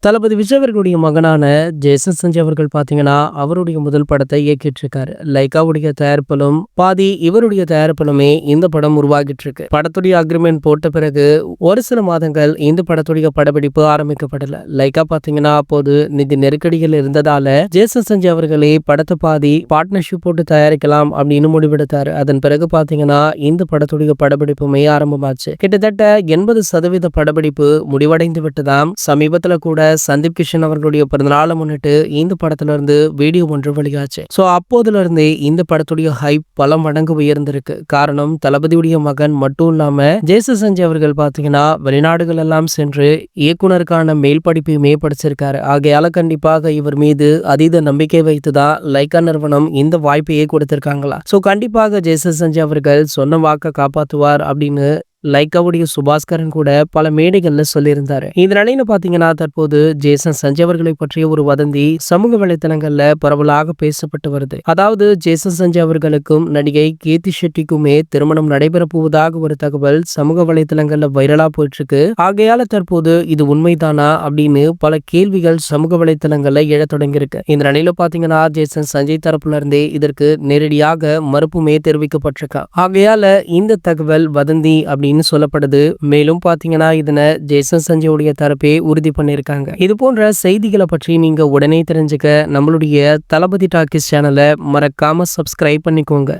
தளபதி விஜய் அவர்களுடைய மகனான ஜேசன் சஞ்சய் அவர்கள் பாத்தீங்கன்னா அவருடைய முதல் படத்தை இயக்கிட்டு இருக்காரு. லைக்காவுடைய தயாரிப்பிலும் பாதி இவருடைய தயாரிப்பிலுமே இந்த படம் உருவாகிட்டு இருக்கு. படத்துடைய அக்ரிமெண்ட் போட்ட பிறகு ஒரு சில மாதங்கள் இந்த படத்துடைய படப்பிடிப்பு ஆரம்பிக்கப்படல. லைக்கா பாத்தீங்கன்னா அப்போது நிதி நெருக்கடிகள் இருந்ததால ஜேசன் சஞ்சய் அவர்களே படத்தை பாதி பார்ட்னர்ஷிப் போட்டு தயாரிக்கலாம் அப்படின்னு முடிவெடுத்தாரு. அதன் பிறகு பாத்தீங்கன்னா இந்த படத்துடைய படப்பிடிப்புமே ஆரம்பமாச்சு. கிட்டத்தட்ட 80% படப்பிடிப்பு முடிவடைந்து விட்டதாம். சமீபத்துல கூட சந்தீப் கிஷன் அவர்களுடைய பிறந்தநாளை முன்னிட்டு இந்த படத்துல இருந்து வீடியோ ஒன்று வெளியாச்சு. சோ அப்போதுல இருந்தே இந்த படத்துடைய ஹைப் பல மடங்கு உயர்ந்திருக்கு. காரணம் தளபதியுடைய மகன் மட்டும் இல்லாம ஜேசன் சஞ்சய் அவர்கள் பாத்தீங்கன்னா வெளிநாடுகள் எல்லாம் சென்று இயக்குனருக்கான மேல் படிப்பையுமே படிச்சிருக்காரு. ஆகையால கண்டிப்பாக இவர் மீது அதீத நம்பிக்கை வைத்துதான் லைக்கா நிறுவனம் இந்த வாய்ப்பையே கொடுத்திருக்காங்களா. சோ கண்டிப்பாக ஜேசன் சஞ்சய் அவர்கள் சொன்ன வாக்க காப்பாற்றுவார் அப்படின்னு லைக்காவுடைய சுபாஸ்கரன் கூட பல மேடைகள்ல சொல்லியிருந்தாரு. இந்த நிலையில பாத்தீங்கன்னா தற்போது ஜேசன் சஞ்சய் அவர்களை பற்றிய ஒரு வதந்தி சமூக வலைத்தளங்கள்ல பரவலாக பேசப்பட்டு வருது. அதாவது ஜேசன் சஞ்சய் அவர்களுக்கும் நடிகை கீர்த்தி ஷெட்டிக்குமே திருமணம் நடைபெற போவதாக ஒரு தகவல் சமூக வலைத்தளங்கள்ல வைரலா போயிட்டு இருக்கு. ஆகையால தற்போது இது உண்மைதானா அப்படின்னு பல கேள்விகள் சமூக வலைத்தளங்கள்ல எழ தொடங்கியிருக்கு. இந்த நிலையில பாத்தீங்கன்னா ஜேசன் சஞ்சய் தரப்புல இருந்தே இதற்கு நேரடியாக மறுப்புமே தெரிவிக்கப்பட்டிருக்கா. ஆகையால இந்த தகவல் வதந்தி அப்படின்னு சொல்லப்படுது. மேலும் பாத்தீங்கன்னா இதனை ஜேசன் சஞ்சயோடைய தரப்பே உறுதி பண்ணிருக்காங்க. இது போன்ற செய்திகளை பற்றி நீங்க உடனே தெரிஞ்சுக்க நம்மளுடைய தளபதி டாக்கீஸ் சேனலை மறக்காம சப்ஸ்கிரைப் பண்ணிக்கோங்க.